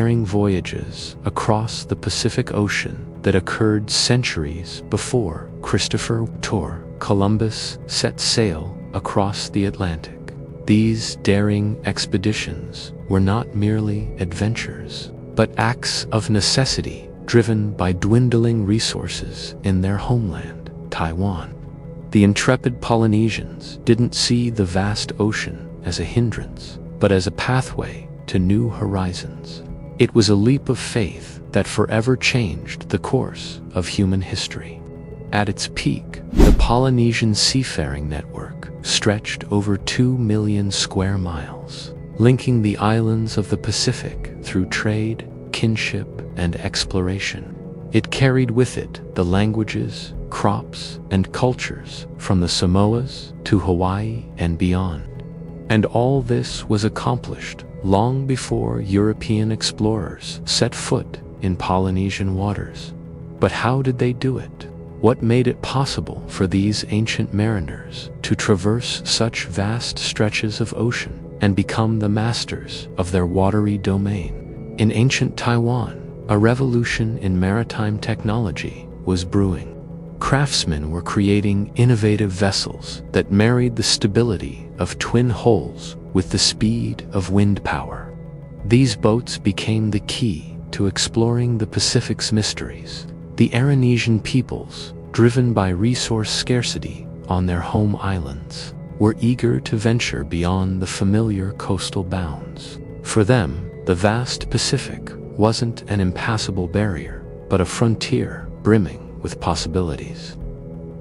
daring voyages across the Pacific Ocean that occurred centuries before Christopher Columbus set sail across the Atlantic. These daring expeditions were not merely adventures, but acts of necessity driven by dwindling resources in their homeland, Taiwan. The intrepid Polynesians didn't see the vast ocean as a hindrance, but as a pathway to new horizons. It was a leap of faith that forever changed the course of human history. At its peak, the Polynesian seafaring network stretched over 2 million square miles, linking the islands of the Pacific through trade, kinship, and exploration. It carried with it the languages, crops, and cultures from the Samoas to Hawaii and beyond. And all this was accomplished long before European explorers set foot in Polynesian waters. But how did they do it? What made it possible for these ancient mariners to traverse such vast stretches of ocean and become the masters of their watery domain? In ancient Taiwan, a revolution in maritime technology was brewing. Craftsmen were creating innovative vessels that married the stability of twin hulls with the speed of wind power. These boats became the key to exploring the Pacific's mysteries. The Aranesian peoples, driven by resource scarcity on their home islands, were eager to venture beyond the familiar coastal bounds. For them, the vast Pacific wasn't an impassable barrier, but a frontier brimming with possibilities.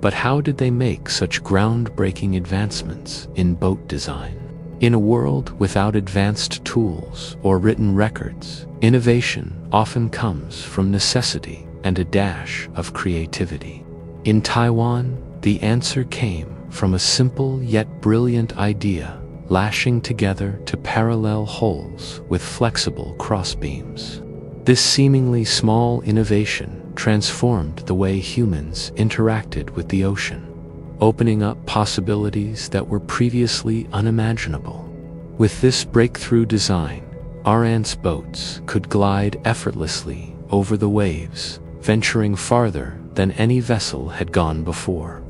But how did they make such groundbreaking advancements in boat design? In a world without advanced tools or written records, innovation often comes from necessity and a dash of creativity. In Taiwan, the answer came from a simple yet brilliant idea, lashing together to parallel hulls with flexible crossbeams. This seemingly small innovation transformed the way humans interacted with the ocean, opening up possibilities that were previously unimaginable. With this breakthrough design, our ants' boats could glide effortlessly over the waves, venturing farther than any vessel had gone before.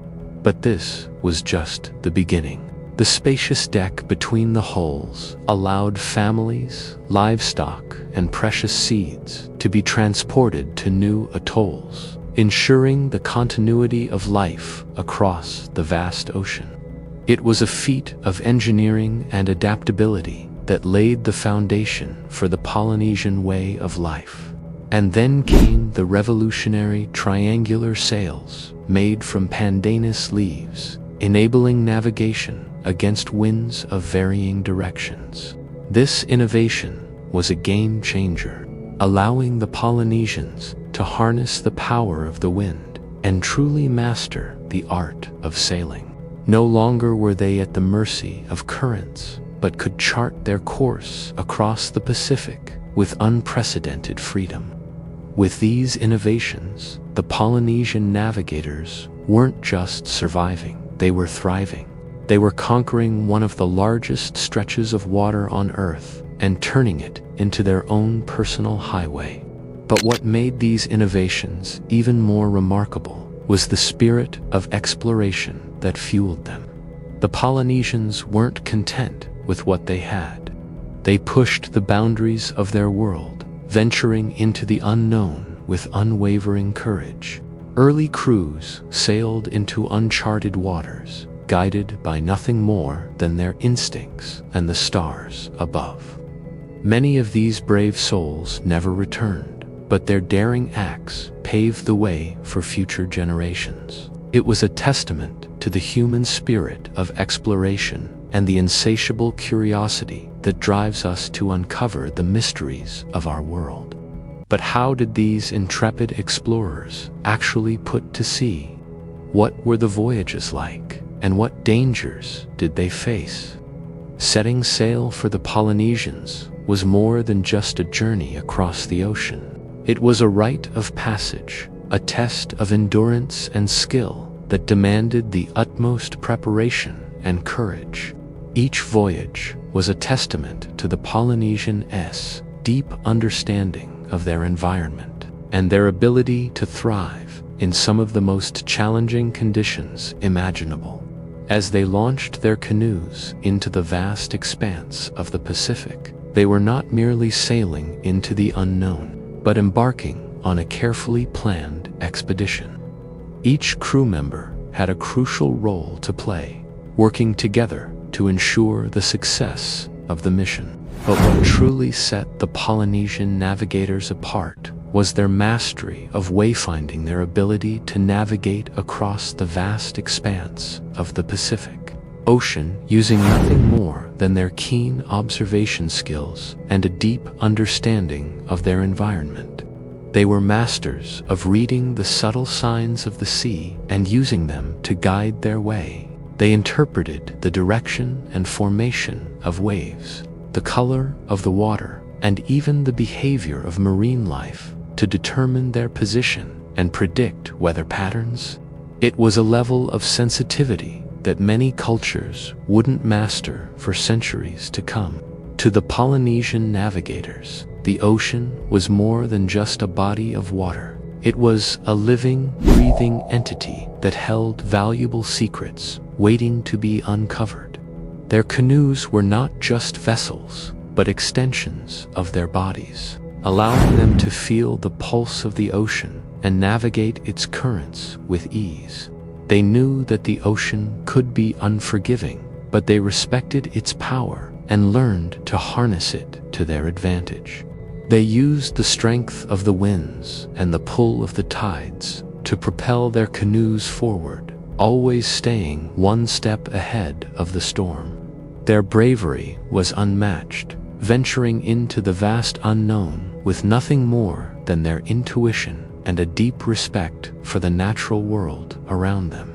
But this was just the beginning. The spacious deck between the hulls allowed families, livestock, and precious seeds to be transported to new atolls, ensuring the continuity of life across the vast ocean. It was a feat of engineering and adaptability that laid the foundation for the Polynesian way of life. And then came the revolutionary triangular sails made from pandanus leaves, enabling navigation against winds of varying directions. This innovation was a game changer, allowing the Polynesians to harness the power of the wind and truly master the art of sailing. No longer were they at the mercy of currents, but could chart their course across the Pacific with unprecedented freedom. With these innovations, the Polynesian navigators weren't just surviving, they were thriving. They were conquering one of the largest stretches of water on Earth and turning it into their own personal highway. But what made these innovations even more remarkable was the spirit of exploration that fueled them. The Polynesians weren't content with what they had. They pushed the boundaries of their world, venturing into the unknown with unwavering courage. Early crews sailed into uncharted waters, guided by nothing more than their instincts and the stars above. Many of these brave souls never returned, but their daring acts paved the way for future generations. It was a testament to the human spirit of exploration and the insatiable curiosity that drives us to uncover the mysteries of our world. But how did these intrepid explorers actually put to sea? What were the voyages like, and what dangers did they face? Setting sail for the Polynesians was more than just a journey across the ocean. It was a rite of passage, a test of endurance and skill that demanded the utmost preparation and courage. Each voyage was a testament to the Polynesian deep understanding of their environment and their ability to thrive in some of the most challenging conditions imaginable. As they launched their canoes into the vast expanse of the Pacific, they were not merely sailing into the unknown, but embarking on a carefully planned expedition. Each crew member had a crucial role to play, working together to ensure the success of the mission. But what truly set the Polynesian navigators apart was their mastery of wayfinding, their ability to navigate across the vast expanse of the Pacific Ocean using nothing more than their keen observation skills and a deep understanding of their environment. They were masters of reading the subtle signs of the sea and using them to guide their way. They interpreted the direction and formation of waves, the color of the water, and even the behavior of marine life to determine their position and predict weather patterns. It was a level of sensitivity that many cultures wouldn't master for centuries to come. To the Polynesian navigators, the ocean was more than just a body of water. It was a living, breathing entity that held valuable secrets waiting to be uncovered. Their canoes were not just vessels, but extensions of their bodies, allowing them to feel the pulse of the ocean and navigate its currents with ease. They knew that the ocean could be unforgiving, but they respected its power and learned to harness it to their advantage. They used the strength of the winds and the pull of the tides to propel their canoes forward, always staying one step ahead of the storm. Their bravery was unmatched, venturing into the vast unknown with nothing more than their intuition and a deep respect for the natural world around them.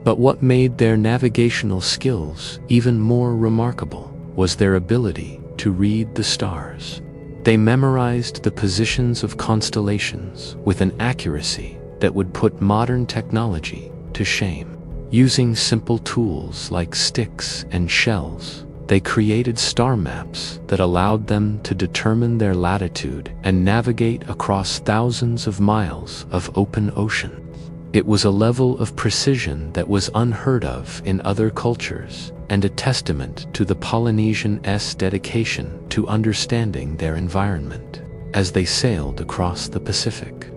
But what made their navigational skills even more remarkable was their ability to read the stars. They memorized the positions of constellations with an accuracy that would put modern technology to shame. Using simple tools like sticks and shells, they created star maps that allowed them to determine their latitude and navigate across thousands of miles of open ocean. It was a level of precision that was unheard of in other cultures, and a testament to the Polynesians' dedication to understanding their environment. As they sailed across the Pacific,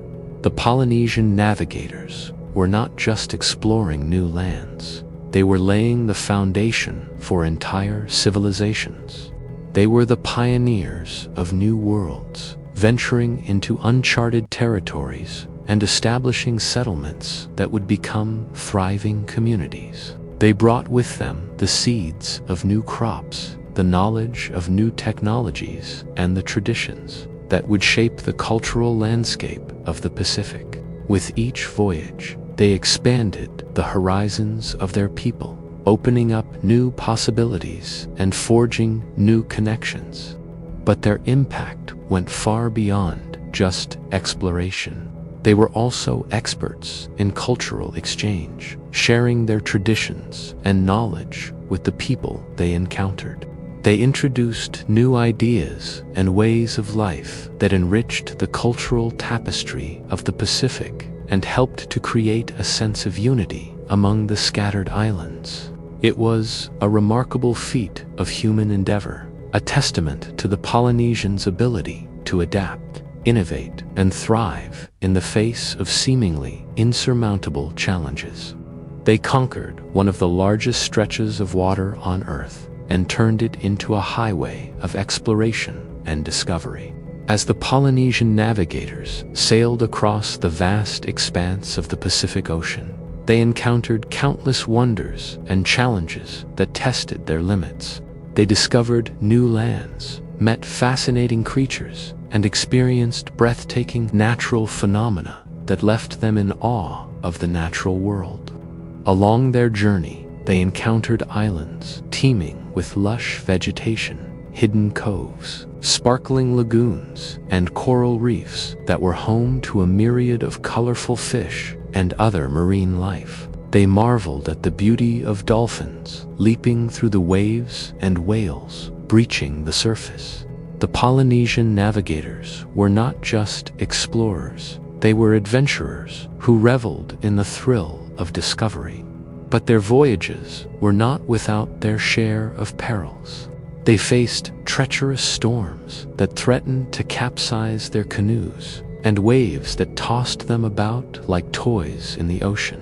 the Polynesian navigators were not just exploring new lands. They were laying the foundation for entire civilizations. They were the pioneers of new worlds, venturing into uncharted territories and establishing settlements that would become thriving communities. They brought with them the seeds of new crops, the knowledge of new technologies, and the traditions that would shape the cultural landscape of the Pacific. With each voyage, they expanded the horizons of their people, opening up new possibilities and forging new connections. But their impact went far beyond just exploration. They were also experts in cultural exchange, sharing their traditions and knowledge with the people they encountered. They introduced new ideas and ways of life that enriched the cultural tapestry of the Pacific and helped to create a sense of unity among the scattered islands. It was a remarkable feat of human endeavor, a testament to the Polynesians' ability to adapt, innovate, and thrive in the face of seemingly insurmountable challenges. They conquered one of the largest stretches of water on Earth and turned it into a highway of exploration and discovery. As the Polynesian navigators sailed across the vast expanse of the Pacific Ocean, they encountered countless wonders and challenges that tested their limits. They discovered new lands, met fascinating creatures, and experienced breathtaking natural phenomena that left them in awe of the natural world. Along their journey, they encountered islands teeming with lush vegetation, hidden coves, sparkling lagoons, and coral reefs that were home to a myriad of colorful fish and other marine life. They marveled at the beauty of dolphins leaping through the waves and whales breaching the surface. The Polynesian navigators were not just explorers, they were adventurers who reveled in the thrill of discovery. But their voyages were not without their share of perils. They faced treacherous storms that threatened to capsize their canoes, and waves that tossed them about like toys in the ocean.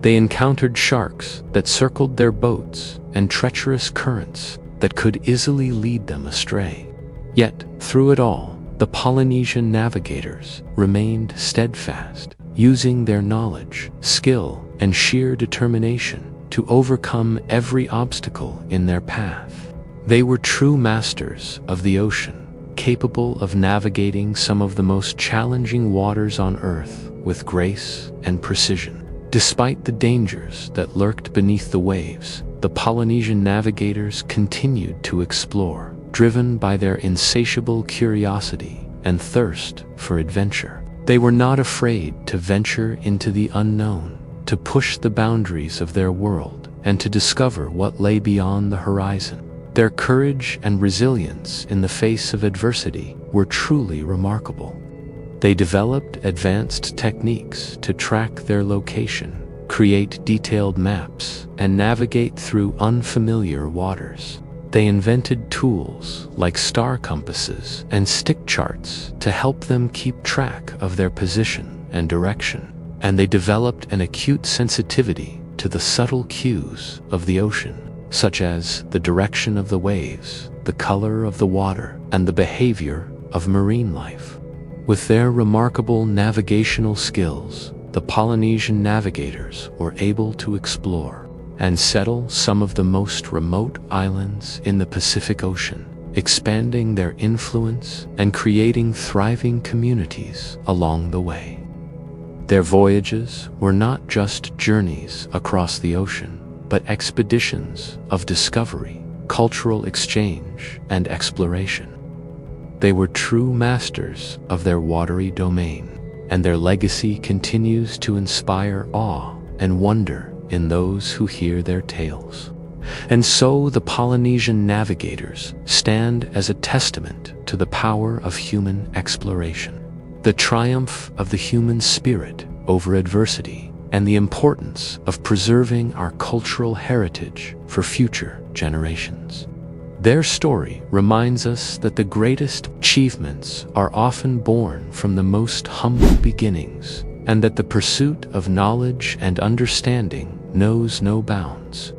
They encountered sharks that circled their boats and treacherous currents that could easily lead them astray. Yet, through it all, the Polynesian navigators remained steadfast, using their knowledge, skill, and sheer determination to overcome every obstacle in their path. They were true masters of the ocean, capable of navigating some of the most challenging waters on Earth with grace and precision. Despite the dangers that lurked beneath the waves, the Polynesian navigators continued to explore, driven by their insatiable curiosity and thirst for adventure. They were not afraid to venture into the unknown, to push the boundaries of their world, and to discover what lay beyond the horizon. Their courage and resilience in the face of adversity were truly remarkable. They developed advanced techniques to track their location, create detailed maps, and navigate through unfamiliar waters. They invented tools like star compasses and stick charts to help them keep track of their position and direction. And they developed an acute sensitivity to the subtle cues of the ocean, such as the direction of the waves, the color of the water, and the behavior of marine life. With their remarkable navigational skills, the Polynesian navigators were able to explore and settle some of the most remote islands in the Pacific Ocean, expanding their influence and creating thriving communities along the way. Their voyages were not just journeys across the ocean, but expeditions of discovery, cultural exchange, and exploration. They were true masters of their watery domain, and their legacy continues to inspire awe and wonder in those who hear their tales. And so the Polynesian navigators stand as a testament to the power of human exploration, the triumph of the human spirit over adversity, and the importance of preserving our cultural heritage for future generations. Their story reminds us that the greatest achievements are often born from the most humble beginnings, and that the pursuit of knowledge and understanding knows no bounds.